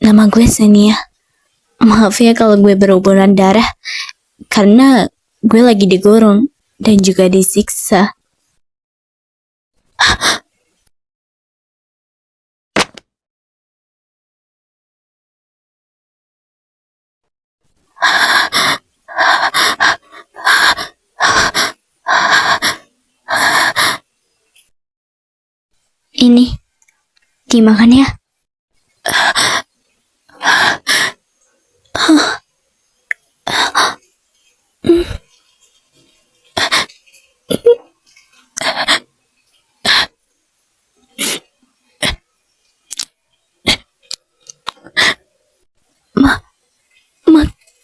Nama gue Senia. Maaf ya kalau gue berhubungan darah, karena gue lagi digorong dan juga disiksa. Ini, dimakan ya.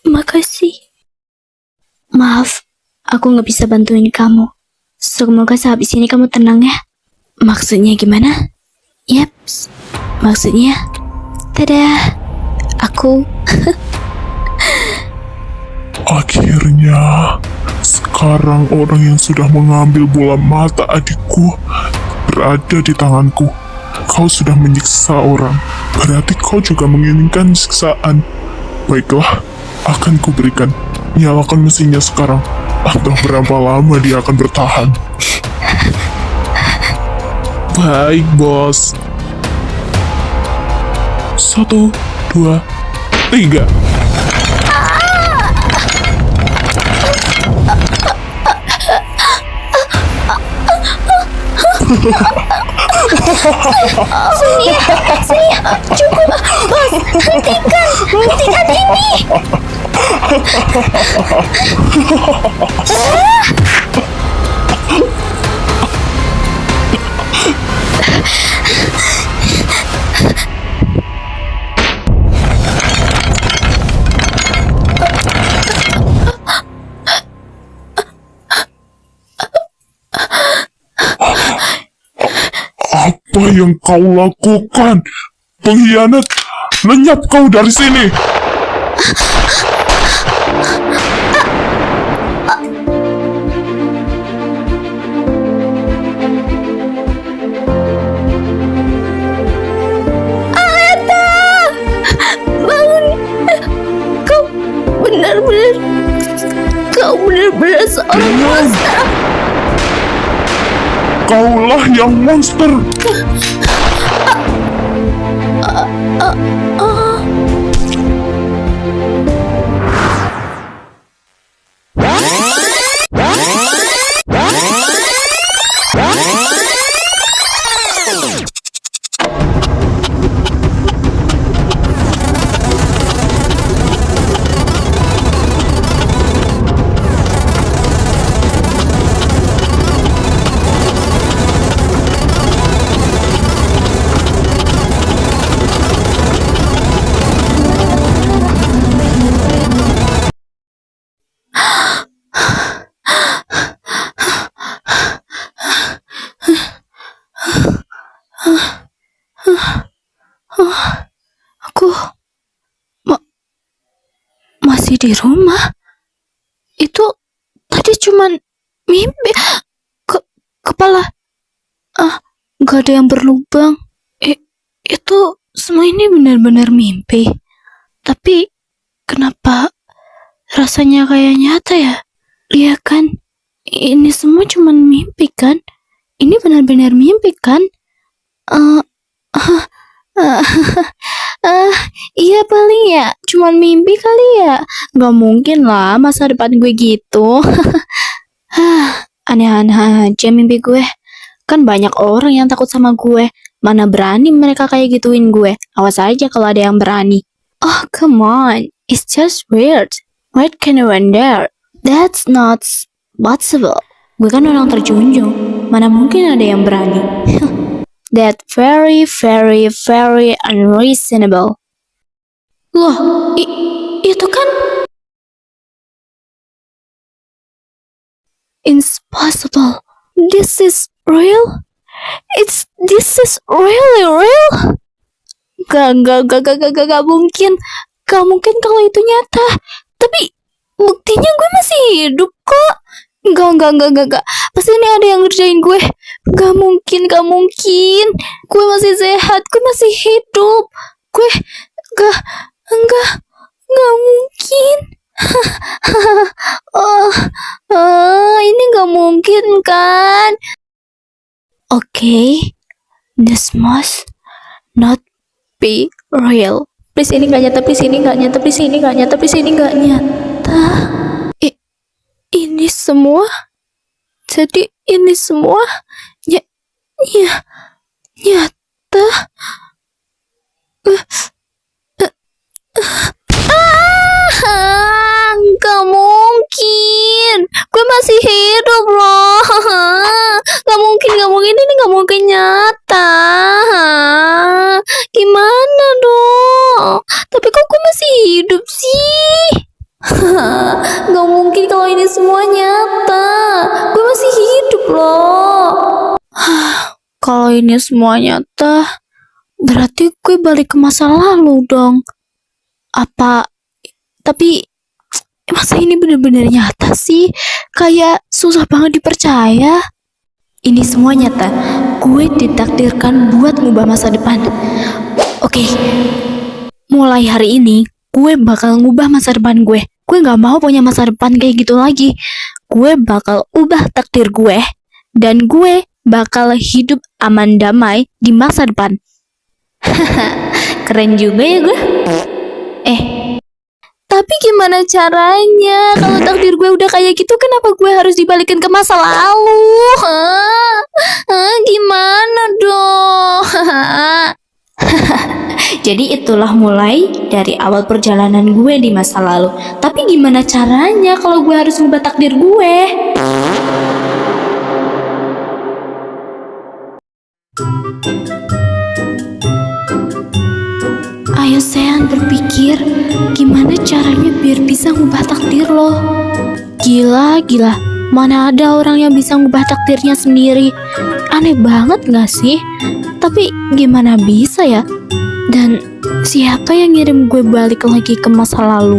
Makasih. Maaf, aku nggak bisa bantuin kamu. Semoga sehabis ini kamu tenang ya. Maksudnya gimana? Yaps, maksudnya, tada, aku. Akhirnya, sekarang orang yang sudah mengambil bola mata adikku berada di tanganku. Kau sudah menyiksa orang, berarti kau juga menginginkan siksaan. Baiklah, akan kuberikan. Nyalakan mesinnya sekarang. Entah berapa lama dia akan bertahan. Baik, bos. 1, 2, 3. Senia, cukup, bos, hentikan ini. Apa yang kau lakukan? Pengkhianat! Lenyap kau dari sini! Kau benar-benar seorang monster. Kaulah yang monster! Aku masih di rumah. Itu tadi cuman mimpi. Kepala gak ada yang berlubang. Itu semua ini benar-benar mimpi. Tapi kenapa rasanya kayak nyata ya? Lihat kan, ini semua cuman mimpi kan? Ini benar-benar mimpi kan? Iya paling ya, cuman mimpi kali ya. Gak mungkin lah masa depan gue gitu. Aneh-aneh aja mimpi gue. Kan banyak orang yang takut sama gue. Mana berani mereka kayak gituin gue. Awas aja kalau ada yang berani. Oh come on, it's just weird. What can I wonder? That's not possible. Gue kan orang terjunjung. Mana mungkin ada yang berani. That very, very, very unreasonable. Loh, itu kan impossible. This is real? This is really real? Gak mungkin. Gak mungkin kalau itu nyata. Tapi buktinya gue masih hidup kok. Gak. Pasti ini ada yang ngerjain gue. Gak mungkin. Gue masih sehat. Gue masih hidup. Gue gak. mungkin kan? Oke, this must not be real. Please ini gak nyata, please ini gak nyata, please ini gak nyata, please ini gak nyata. Ini semua, jadi ini semua nyata. Gak mungkin, gue masih hidup loh. Gak mungkin, ini gak mungkin nyata. Gimana dong? Tapi kok gue masih hidup sih? Gak mungkin kalau ini semua nyata. Gue masih hidup loh. Kalau ini semua nyata, berarti gue balik ke masa lalu dong. Tapi masa ini bener-bener nyata sih? Kayak susah banget dipercaya. Ini semua nyata. Gue ditakdirkan buat ngubah masa depan. Oke. Mulai hari ini, gue bakal ngubah masa depan gue. Gue gak mau punya masa depan kayak gitu lagi. Gue bakal ubah takdir gue. Dan gue bakal hidup aman damai di masa depan. Keren juga ya gue. Tapi gimana caranya? Kalau takdir gue udah kayak gitu, kenapa gue harus dibalikin ke masa lalu? Gimana dong? Jadi itulah mulai dari awal perjalanan gue di masa lalu. Tapi gimana caranya kalau gue harus ngubah takdir gue? Ayo Sean berpikir, gimana caranya biar bisa ngubah takdir lo? Gila, mana ada orang yang bisa ngubah takdirnya sendiri? Aneh banget gak sih? Tapi gimana bisa ya? Dan siapa yang ngirim gue balik lagi ke masa lalu?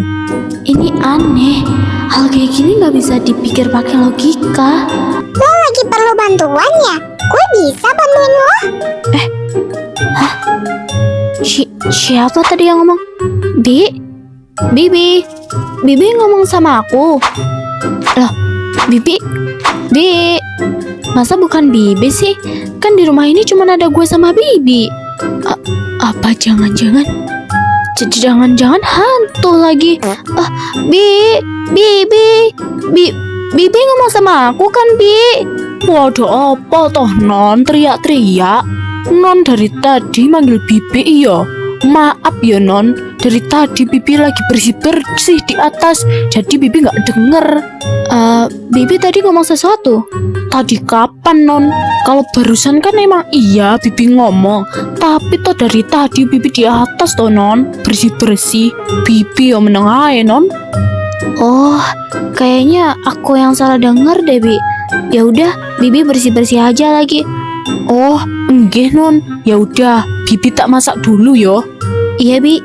Ini aneh, hal kayak gini gak bisa dipikir pakai logika. Lo lagi perlu bantuan ya? Gue bisa bantuin lo. Siapa tadi yang ngomong? Bibi ngomong sama aku. Loh, Bibi, masa bukan Bibi sih? Kan di rumah ini cuma ada gue sama Bibi. Apa jangan-jangan hantu lagi? Bibi ngomong sama aku kan, Bi? Waduh, apa toh non teriak-teriak? Non dari tadi manggil Bibi iya. Maaf ya non, dari tadi Bibi lagi bersih-bersih di atas, jadi Bibi gak denger. Bibi tadi ngomong sesuatu. Tadi kapan non? Kalau barusan kan emang iya Bibi ngomong, tapi toh dari tadi Bibi di atas toh non, bersih-bersih. Bibi yang meneng aja non. Oh, kayaknya aku yang salah denger deh, Bi. Ya udah, Bibi bersih-bersih aja lagi. Oh, enggak non. Ya udah, Bibi tak masak dulu yo. Iya, Bi.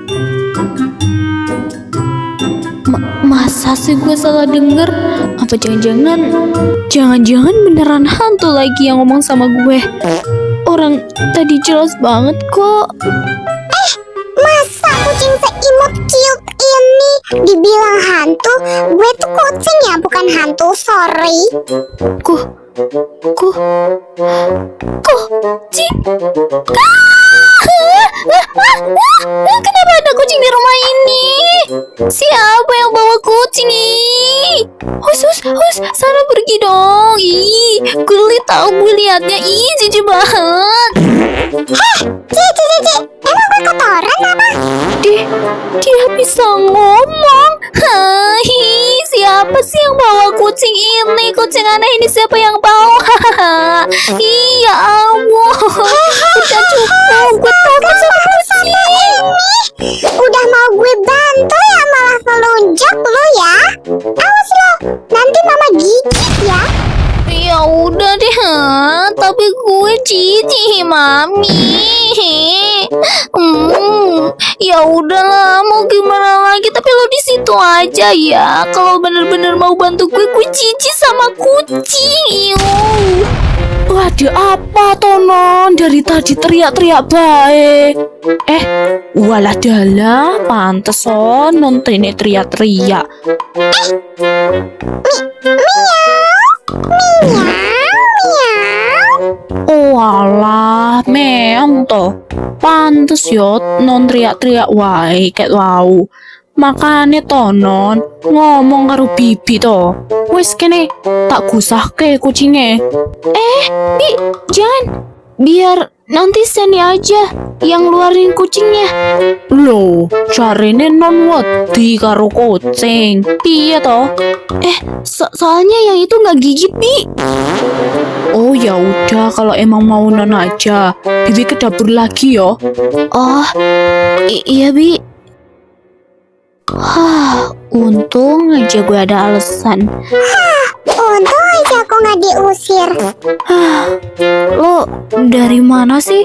Masa sih gue salah denger? Apa jangan-jangan beneran hantu lagi yang ngomong sama gue? Orang tadi jelas banget kok. Masa kucing seimut cute ini dibilang hantu? Gue tuh kucing ya, bukan hantu, sorry. Kucing? Kenapa ada kucing di rumah ini? Siapa yang bawa kucing ini? Hus, sana pergi dong. Ih, geli tau gue liatnya. Ih, jijik banget. Cici, emang gue kotoran apa? Dia bisa ngomong. Hai, siapa sih yang bawa kucing ini? Kucing aneh ini siapa yang bawa? Iya ampun. Udah cukup, gue takut sama kucing. Udah mau gue bantu ya malah ngelunjak lu ya. Awas lo, nanti mama gigit ya. Ya udah deh, tapi gue jijik, Mami. Ya udahlah, mau gimana lagi? Tapi lo di situ aja ya. Kalau bener-bener mau bantu gue jijik sama kucing. Waduh, apa tonon? Dari tadi teriak-teriak baik. Walah dalah, pantes son nonton ini teriak-teriak. Miau. Oh alah, meong toh. Pantes yo non teriak-teriak wae ket wau. Makane to non ngomong karo bibi to. Wis kene tak gusahke kucinge. Bi, jangan. Biar nanti Seni aja yang luarin kucingnya. Loh, carine non wedi karo kucing. Piye toh? Soalnya yang itu nggak gigit, Bi. Oh ya udah, kalau emang mau non aja, Bibi ke dapur lagi yo. Oh, iya Bi. Untung aja gue ada alasan. Untung aja aku nggak diusir. Lo dari mana sih?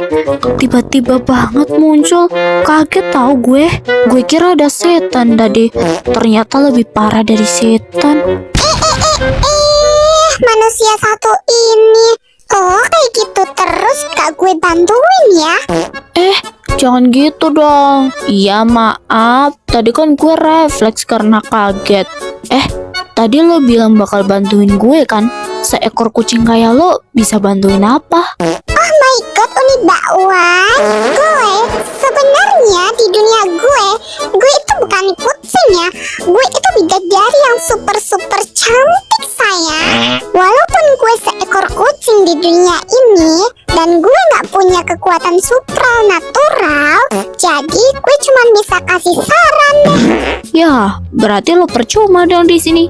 Tiba-tiba banget muncul. Kaget tahu gue. Gue kira ada setan tadi. Ternyata lebih parah dari setan. Manusia satu ini. Oh, kayak gitu terus gak gue bantuin ya? Jangan gitu dong. Iya maaf. Tadi kan gue refleks karena kaget. Tadi lo bilang bakal bantuin gue kan? Seekor kucing kayak lo bisa bantuin apa? Oh my god, Uni Bakwan. Gue sebenarnya di dunia gue itu bukan kucing ya. Gue itu bidadari yang super cantik sayang. Walaupun gue seekor kucing di dunia ini dan gue nggak punya kekuatan supranatural, jadi gue cuma bisa kasih saran deh. Ya, berarti lo percuma dong di sini.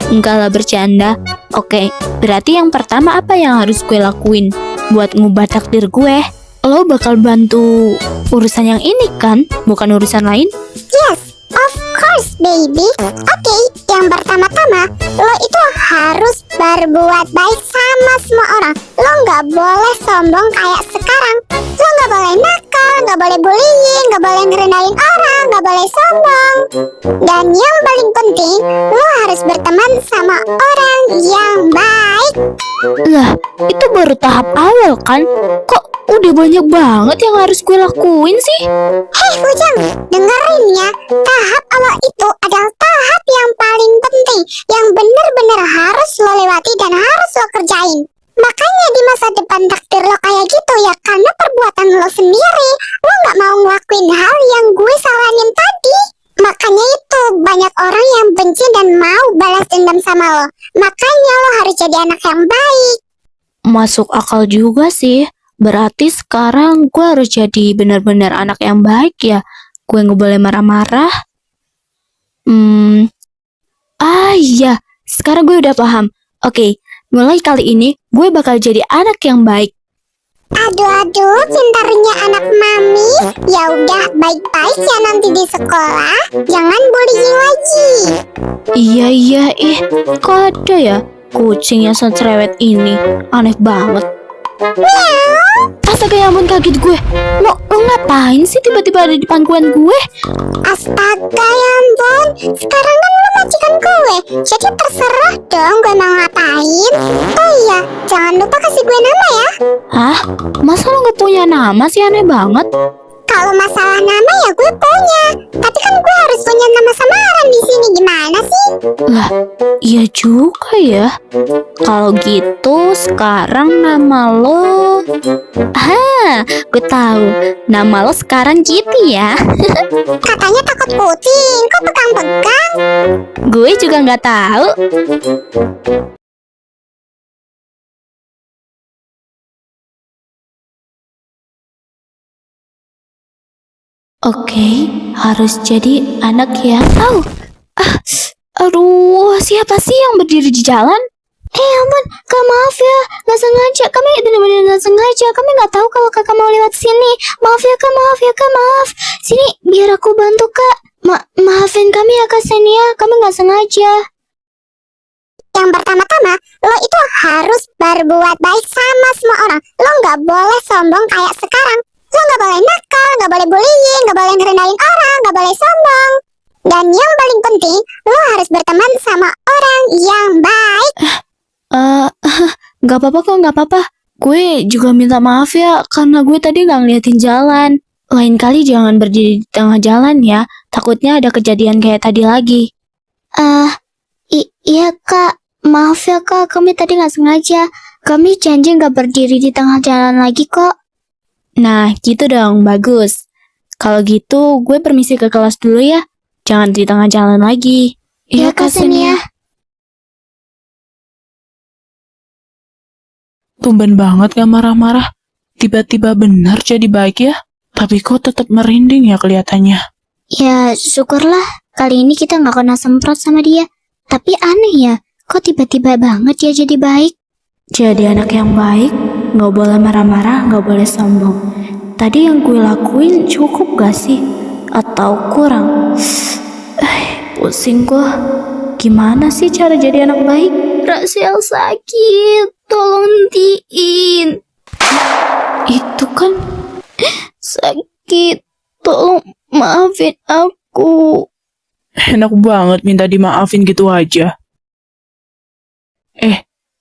Enggak lah, bercanda. Oke, berarti yang pertama apa yang harus gue lakuin buat ngubah takdir gue? Lo bakal bantu urusan yang ini kan? Bukan urusan lain? Yes, of course baby. Oke, yang pertama-tama lo itu harus berbuat baik sama semua orang. Lo nggak boleh sombong kayak sekarang. Lo nggak boleh nakal, nggak boleh bullying, nggak boleh ngerendahin orang, nggak boleh sombong. Dan yang paling penting, lo harus berteman sama orang yang baik. Lah, itu baru tahap awal kan? Kok udah banyak banget yang harus gue lakuin sih? Hei Bujang, dengerin ya. Tahap awal itu adalah tahap yang paling penting, yang benar-benar harus lo lewati dan harus lo kerjain. Makanya di masa depan takdir lo kayak gitu ya, karena perbuatan lo sendiri. Lo gak mau ngelakuin hal yang gue saranin tadi. Makanya itu banyak orang yang benci dan mau balas dendam sama lo. Makanya lo harus jadi anak yang baik. Masuk akal juga sih. Berarti sekarang gue harus jadi benar-benar anak yang baik ya. Gue nggak boleh marah-marah. Iya, sekarang gue udah paham. Oke, mulai kali ini gue bakal jadi anak yang baik. Aduh, pintarnya anak mami. Ya udah, baik-baik ya nanti di sekolah. Jangan bullying lagi. Iya, kok ada ya kucing yang cerewet ini? Aneh banget. Astaga, ya ampun, kaget gue. Lo ngapain sih tiba-tiba ada di pangkuan gue? Astaga, ya ampun. Sekarang kan lo majikan gue, jadi terserah dong gue mau ngapain. Oh iya, jangan lupa kasih gue nama ya. Hah? Masa lo gak punya nama sih? Aneh banget. Kalau masalah nama ya gue punya, tapi kan gue harus punya nama samaran di sini. Gimana sih? Lah, iya juga ya. Kalau gitu sekarang nama lo... gue tahu. Nama lo sekarang Kitty ya. Katanya takut kucing, kok pegang-pegang? Gue juga nggak tahu. Oke, harus jadi anak yang... Aduh, siapa sih yang berdiri di jalan? Ampun, Kak, maaf ya, nggak sengaja. Kami benar-benar nggak sengaja. Kami nggak tahu kalau kakak mau lewat sini. Maaf ya Kak, maaf. Sini, biar aku bantu Kak. Maafin kami ya Kak Senia, kami nggak sengaja. Yang pertama-tama, lo itu harus berbuat baik sama semua orang. Lo nggak boleh sombong kayak sekarang. Lo nggak boleh nakal, nggak boleh bullying, nggak boleh ngerendahin orang, nggak boleh sombong. Dan yang paling penting, lo harus berteman sama orang yang baik. Nggak apa-apa kok, nggak apa-apa. Gue juga minta maaf ya, karena gue tadi nggak ngeliatin jalan. Lain kali jangan berdiri di tengah jalan ya, takutnya ada kejadian kayak tadi lagi. Iya Kak, Maaf ya kak, kami tadi nggak sengaja. Kami janji nggak berdiri di tengah jalan lagi kok. Nah, gitu dong, bagus. Kalau gitu, gue permisi ke kelas dulu ya. Jangan di tengah jalan lagi. Iya, Kak Senia. Tumben banget gak marah-marah. Tiba-tiba benar jadi baik ya. Tapi kok tetap merinding ya kelihatannya. Ya, syukurlah. Kali ini kita nggak kena semprot sama dia. Tapi aneh ya, kok tiba-tiba banget dia jadi baik? Jadi anak yang baik, nggak boleh marah-marah, nggak boleh sombong. Tadi yang gue lakuin cukup gak sih? Atau kurang? Pusing gue. Gimana sih cara jadi anak baik? Rasiel sakit, tolong hentiin. Itu kan sakit, tolong maafin aku. Enak banget minta dimaafin gitu aja.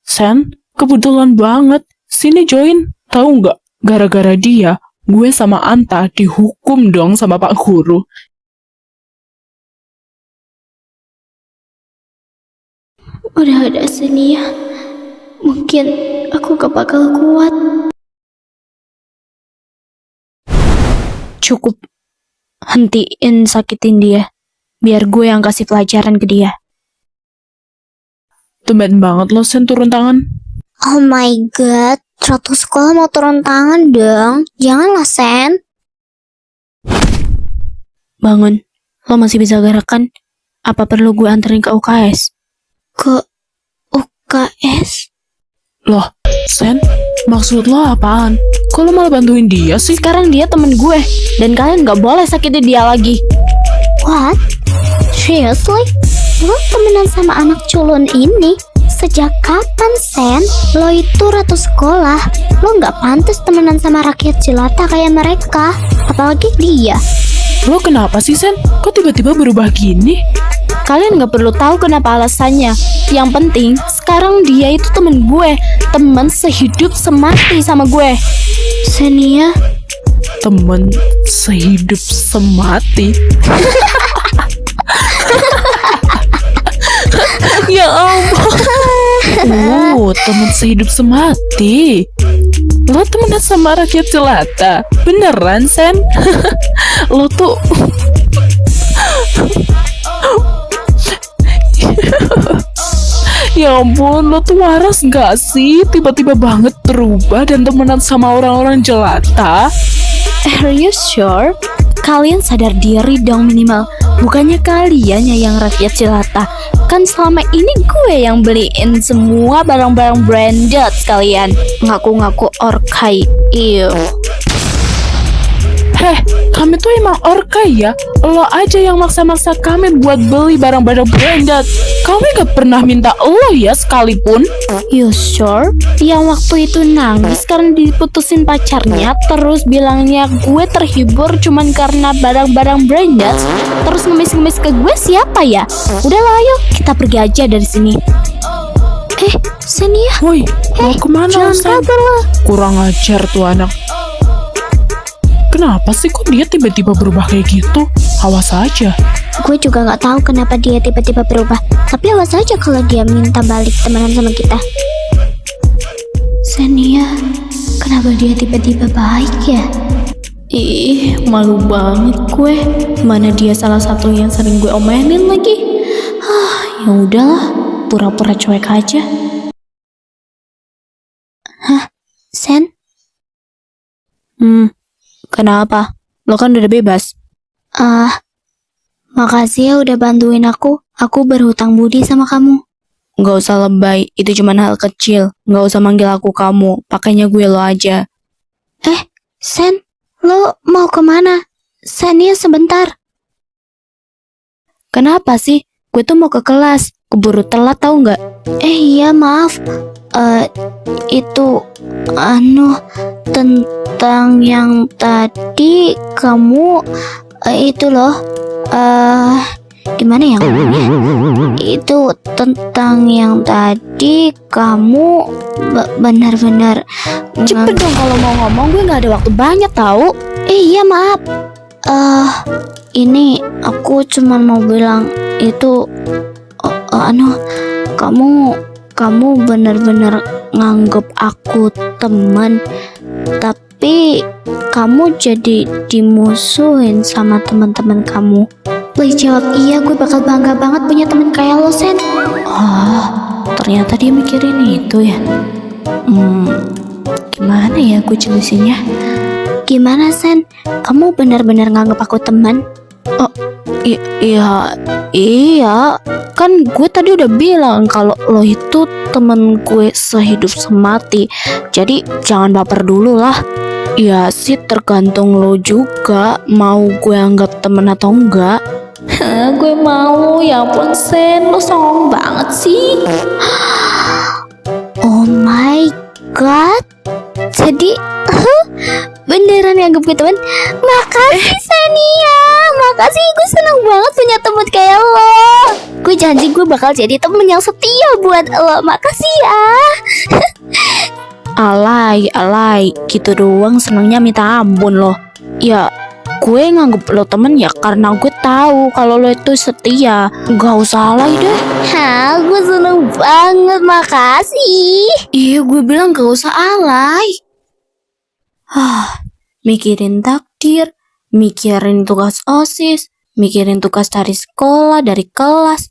Sen, kebetulan banget. Sini join. Tahu nggak? Gara-gara dia, gue sama Anta dihukum dong sama Pak Guru. Udah ada Senia. Mungkin aku gak bakal kuat. Cukup. Hentiin sakitin dia. Biar gue yang kasih pelajaran ke dia. Tumben banget lo Sen turun tangan. Oh my god, satu sekolah mau turun tangan dong. Janganlah, Sen. Bangun. Lo masih bisa gerak kan? Apa perlu gue anterin ke UKS? Ke UKS? Loh, Sen, maksud lo apaan? Kok lo malah bantuin dia sih? Sekarang dia temen gue. Dan kalian gak boleh sakitin dia lagi. What? Seriously? Lo temenan sama anak culun ini? Sejak kapan, Sen? Lo itu ratu sekolah. Lo nggak pantas temenan sama rakyat jelata kayak mereka. Apalagi dia. Lo kenapa sih Sen? Kok tiba-tiba berubah gini? Kalian gak perlu tahu kenapa alasannya. Yang penting, sekarang dia itu temen gue. Temen sehidup semati sama gue. Senia, Temen sehidup semati. Ya ampun. Oh, temen sehidup semati. Lo temenan sama rakyat jelata. Beneran, Sen? Lo tuh ya ampun, lo tuh waras gak sih? Tiba-tiba banget berubah dan temenan sama orang-orang jelata. are you sure? Kalian sadar diri dong minimal. Bukannya kalian yang rakyat jelata. Kan selama ini gue yang beliin semua barang-barang branded sekalian. Ngaku-ngaku orkai. Ew. Heh, kami tuh emang orkai ya. Lo aja yang maksa-maksa kami buat beli barang-barang branded. Kami gak pernah minta lo ya sekalipun. You sure? Yang waktu itu nangis karena diputusin pacarnya, terus bilangnya gue terhibur cuman karena barang-barang branded, terus ngemis-ngemis ke gue siapa ya? Udahlah ayo, kita pergi aja dari sini. Senia, Woi, mau kemana jangan Sen? kabur lo. Kurang ajar tuh anak. Kenapa sih kok dia tiba-tiba berubah kayak gitu? Awas aja. Gue juga nggak tahu kenapa dia tiba-tiba berubah. Tapi awas aja kalau dia minta balik temenan sama kita. Senia, kenapa dia tiba-tiba baik ya? Ih, malu banget gue. Mana dia salah satu yang sering gue omelin lagi. Ya udahlah, pura-pura cuek aja. Sen, Kenapa? Lo kan udah bebas. makasih ya udah bantuin aku. Aku berhutang budi sama kamu. Gak usah lebay, itu cuma hal kecil. Gak usah manggil aku kamu, pakainya gue lo aja. Sen, lo mau kemana? Senia sebentar. Kenapa sih? Gue tuh mau ke kelas, keburu telat tau gak? Iya maaf. Itu tentang yang tadi kamu itu loh. Gimana ya ngomongnya? Itu tentang yang tadi kamu benar-benar Cepet dong kalau mau ngomong, gue gak ada waktu banyak tau. Iya maaf. Ini aku cuma mau bilang itu kamu benar-benar nganggep aku teman, tapi kamu jadi dimusuhin sama teman-teman kamu. Please jawab iya, gue bakal bangga banget punya teman kayak lo, Sen. Oh, ternyata dia mikirin itu ya. Gimana ya gue jelasinnya? Gimana, Sen? Kamu benar-benar nganggep aku teman? Oh, iya. Kan gue tadi udah bilang kalau lo itu temen gue sehidup semati. Jadi jangan baper dulu lah. Ya sih tergantung lo juga mau gue anggap temen atau enggak. Gue mau, ya ampun Sen, lo songong banget sih. Oh my god. Jadi beneran anggap gue teman. Makasih Sania. Makasih, gue seneng banget punya temen kayak lo. Gue janji gue bakal jadi temen yang setia buat lo. Makasih ya. Alay, gitu doang senengnya minta ampun lo. Ya, gue nganggep lo temen ya karena gue tahu kalau lo itu setia. Gak usah alay deh. Hah, gue seneng banget, makasih. Iya, gue bilang gak usah alay. Mikirin takdir, mikirin tugas OSIS, mikirin tugas dari sekolah, dari kelas.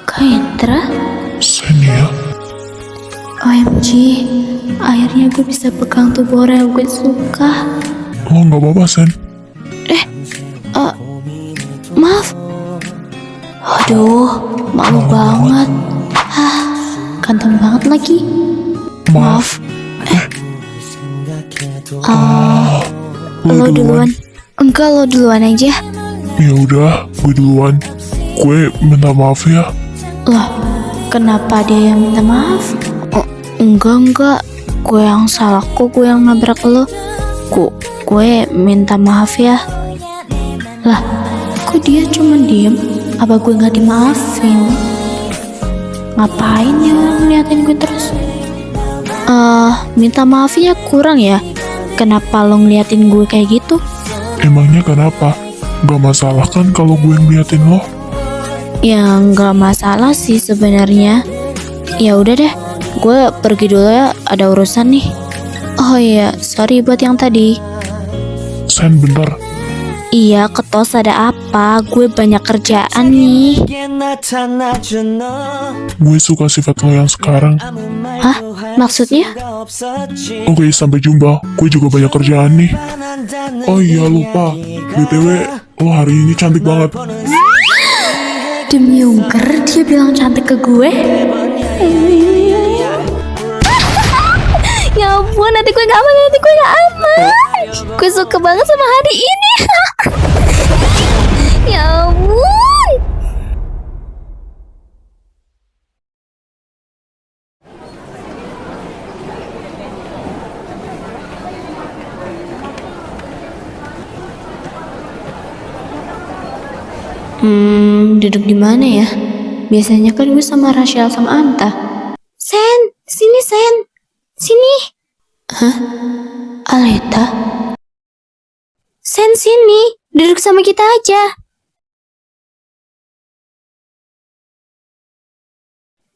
Kak Indra? Senia, OMG, akhirnya gue bisa pegang tubuh orang yang gue suka. lo gak apa-apa, Sen? Maaf. Aduh, malu banget. Ganteng banget lagi. Maaf. Lo duluan. Enggak, lo duluan aja. Ya udah, gue duluan. Gue minta maaf ya. Lah, kenapa dia yang minta maaf? Oh, enggak. Gue yang salah kok, gue yang nabrak lo. Gue minta maaf ya. Lah, kok dia cuma diem? Apa gue gak dimaafin? Ngapain dia ngeliatin gue terus? Minta maafnya kurang ya? Kenapa lo ngeliatin gue kayak gitu? Emangnya kenapa? Gak masalah kan kalau gue ngeliatin lo? Ya nggak masalah sih sebenarnya. Ya udah deh, gue pergi dulu ya, ada urusan nih. Oh iya, sorry buat yang tadi. Sen, bentar. Iya, ketos ada apa? Gue banyak kerjaan nih. Gue suka sifat lo yang sekarang. Hah? Maksudnya? Oke, sampai jumpa. Gue juga banyak kerjaan nih. Oh iya, lupa. BTW, lo hari ini cantik banget. Demi ungker, dia bilang cantik ke gue. Ya ampun, nanti gue gak aman. Gue suka banget sama hari ini. Ya ampun. Duduk di mana ya? Biasanya kan gue sama Rachel sama Anta. Sen, sini Sen. Sini. Hah? Aleta? Sen, sini. Duduk sama kita aja.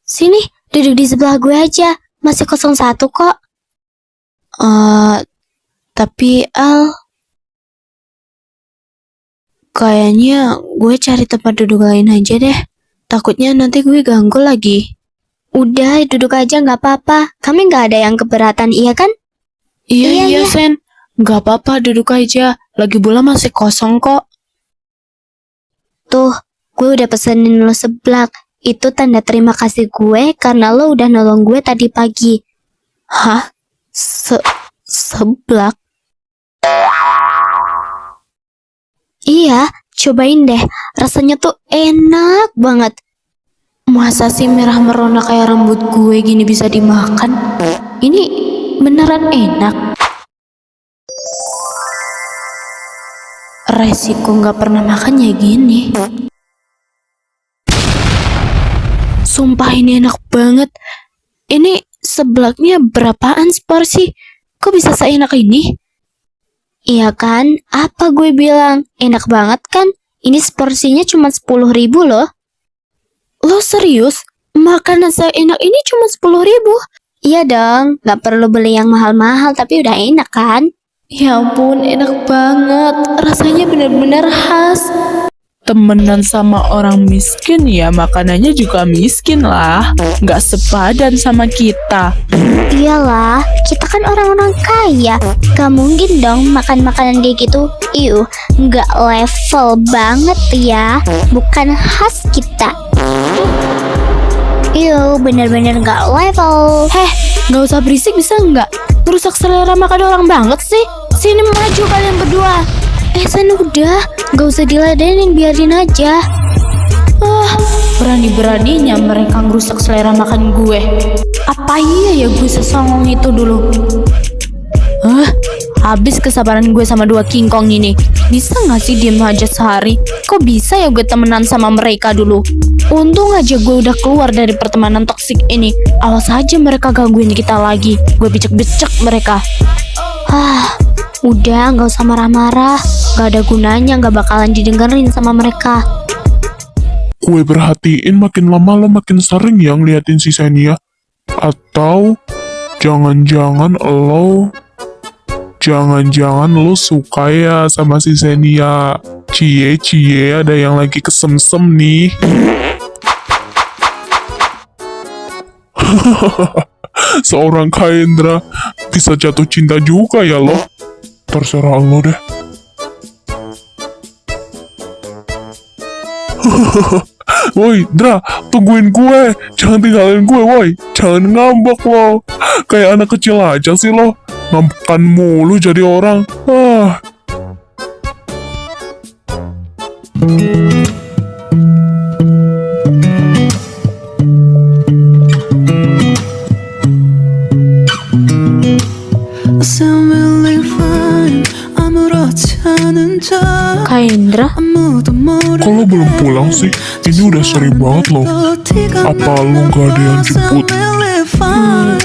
Sini, duduk di sebelah gue aja. Masih 01 kok. Tapi Al, kayaknya gue cari tempat duduk lain aja deh. Takutnya nanti gue ganggu lagi. Udah, duduk aja gak apa-apa. Kami gak ada yang keberatan, iya kan? Iya, Sen. Gak apa-apa, duduk aja. Lagi pula masih kosong kok. Tuh, gue udah pesenin lo seblak. Itu tanda terima kasih gue karena lo udah nolong gue tadi pagi. Hah? Seblak? Iya, cobain deh. Rasanya tuh enak banget. Masa sih merah merona kayak rambut gue gini bisa dimakan? Ini beneran enak. Resiko nggak pernah makan ya gini. Sumpah ini enak banget. Ini seblaknya berapaan seporsi? Kok bisa seenak ini? Iya kan? Apa gue bilang? Enak banget kan? Ini seporsinya cuma 10.000 loh. Lo serius? Makanan seenak ini cuma 10.000? Iya dong, gak perlu beli yang mahal-mahal tapi udah enak kan? Ya ampun, enak banget. Rasanya bener-bener khas. Temenan sama orang miskin ya makanannya juga miskin lah. Nggak sepadan sama kita. Iyalah, kita kan orang-orang kaya. Gak mungkin dong makan makanan kayak gitu. Iuh, gak level banget ya. Bukan khas kita. Iuh, bener-bener gak level. Heh, gak usah berisik bisa nggak? Merusak selera makan orang banget sih. Sini maju kalian berdua. San udah, gak usah diladenin, biarin aja. Berani-beraninya mereka ngerusak selera makan gue. Apa iya ya gue sesongong itu dulu? Habis kesabaran gue sama dua King Kong ini. Bisa gak sih diem aja sehari? Kok bisa ya gue temenan sama mereka dulu? Untung aja gue udah keluar dari pertemanan toksik ini. Awas aja mereka gangguin kita lagi. Gue bicek-bicek mereka. Udah, gak usah marah-marah. Gak ada gunanya, gak bakalan didengerin sama mereka. Gue perhatiin makin lama lo makin sering ya ngeliatin si Xenia. Atau jangan-jangan lo suka ya sama si Xenia. Cie ada yang lagi kesemsem nih. Seorang Kaendra bisa jatuh cinta juga ya lo. Terserah lo deh. Woi, Dra, tungguin gue. Jangan tinggalin gue, woi. Jangan ngambek lo. Kayak anak kecil aja sih lo. Ngambekan mulu jadi orang. Kaendra, Kok lo belum pulang sih? Ini udah sore banget loh. Apa lo gak ada yang jemput?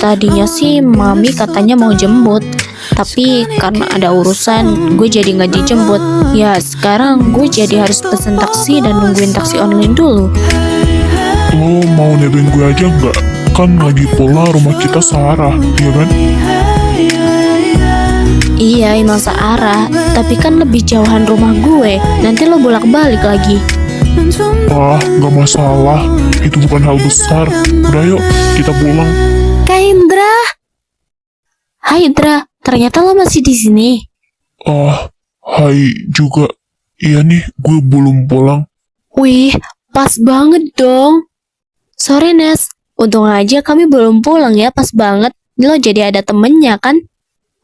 tadinya sih mami katanya mau jemput. Tapi karena ada urusan, gue jadi nggak dijemput. Ya sekarang gue jadi harus pesen taksi dan nungguin taksi online dulu. Lo mau nebeng gue aja nggak? Kan lagi pula rumah kita searah, ya kan? Iya emang searah, tapi kan lebih jauhan rumah gue. Nanti lo bolak-balik lagi. Gak masalah. Itu bukan hal besar. Udah yuk, kita pulang. Kaindra, hai Indra, ternyata lo masih di sini. Hai juga. Iya nih, gue belum pulang. Wih, pas banget dong. Sorry Nes, untung aja kami belum pulang ya, pas banget. Lo jadi ada temennya kan?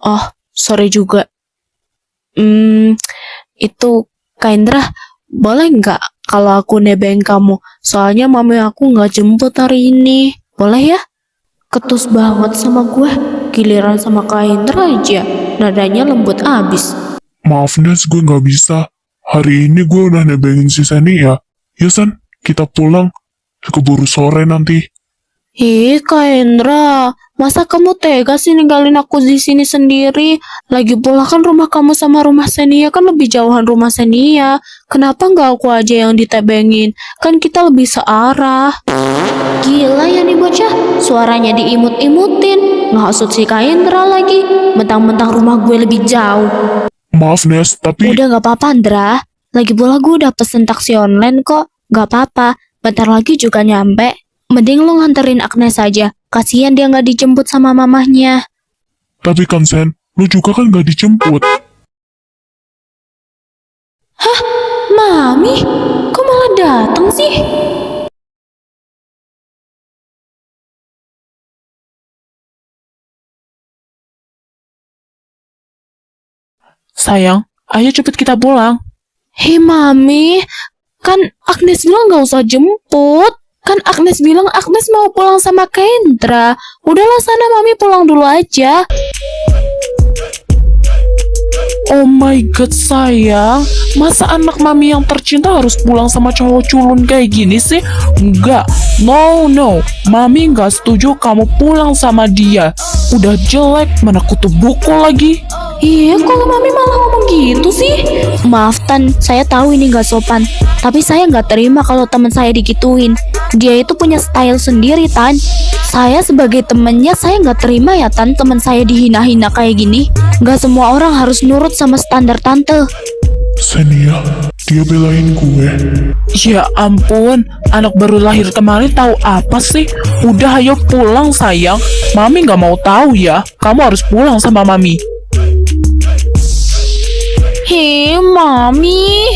Oh, sorry juga. Itu Kaindra, boleh nggak kalau aku nebeng kamu? Soalnya mami aku nggak jemput hari ini. Boleh ya? Ketus banget sama gue. Giliran sama Kaindra aja, nadanya lembut abis. Maaf Nes, gue gak bisa. Hari ini gue udah nebengin si Seni ya. Ya San, kita pulang. Keburu sore nanti. Ih, Kaindra, masa kamu tega sih ninggalin aku di sini sendiri? Lagi pula kan rumah kamu sama rumah Senia kan lebih jauhan rumah Senia. Kenapa nggak aku aja yang ditebengin? Kan kita lebih searah. Gila ya nih bocah, suaranya diimut-imutin. Ngasut si Kaindra lagi. Mentang-mentang rumah gue lebih jauh. Maaf Nes, tapi... Udah nggak apa-apa, Andra. Lagi pula gue udah pesen taksi online kok. Nggak apa-apa, bentar lagi juga nyampe. Mending lo nganterin Agnes aja. Kasian dia nggak dijemput sama mamahnya. Tapi kan Sen, lu juga kan gak dijemput. Mami, kok malah datang sih? Sayang, ayo cepet kita pulang. Hei Mami, kan Agnes bilang nggak usah jemput. Kan Agnes bilang Agnes mau pulang sama Kendra. Udahlah sana Mami pulang dulu aja. Oh my god sayang, Masa anak mami yang tercinta harus pulang sama cowok culun kayak gini sih? Enggak, no. Mami nggak setuju kamu pulang sama dia. Udah jelek, mana kutu buku lagi. Iya, kalau mami malah ngomong gitu sih. Maaf Tan, saya tahu ini gak sopan. Tapi saya gak terima kalau teman saya digituin. Dia itu punya style sendiri Tan. Saya sebagai temennya, saya gak terima ya Tan teman saya dihina-hina kayak gini. Gak semua orang harus nurut sama standar tante. Xenia, dia belain gue. Ya ampun, anak baru lahir kemarin tahu apa sih? Udah ayo pulang sayang. Mami nggak mau tahu ya. Kamu harus pulang sama mami. Hei, mami.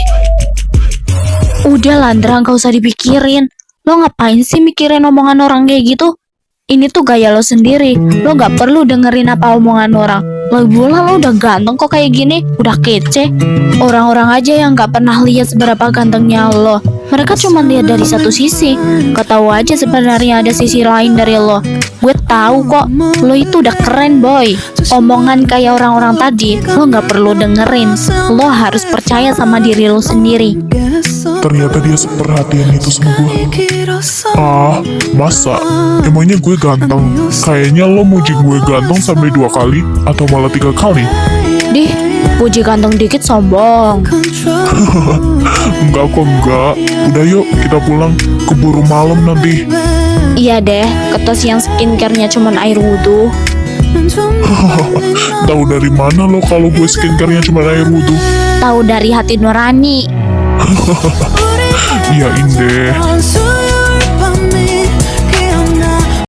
Udah Landra, gak usah dipikirin. Lo ngapain sih mikirin omongan orang kayak gitu? Ini tuh gaya lo sendiri. Lo gak perlu dengerin apa omongan orang. Lagipula lo udah ganteng kok kayak gini. Udah kece. Orang-orang aja yang gak pernah lihat seberapa gantengnya lo. Mereka cuma lihat dari satu sisi. Gak tahu aja sebenarnya ada sisi lain dari lo. Gue tahu kok, lo itu udah keren boy. Omongan kayak orang-orang tadi, lo gak perlu dengerin. Lo harus percaya sama diri lo sendiri. Ternyata dia seperhatian itu sama gue. Ah, masa? Emangnya gue ganteng? Kayaknya lo muji gue ganteng sampai 2 kali atau malah 3 kali. Dih, puji ganteng dikit sombong. Enggak kok, enggak. Udah yuk, kita pulang. Keburu malam nanti. Iya deh, ketos yang skincare-nya cuman air wudhu. Tahu dari mana lo kalau gue skincare-nya cuma air wudhu? Tahu dari hati nurani. Iya, Inde.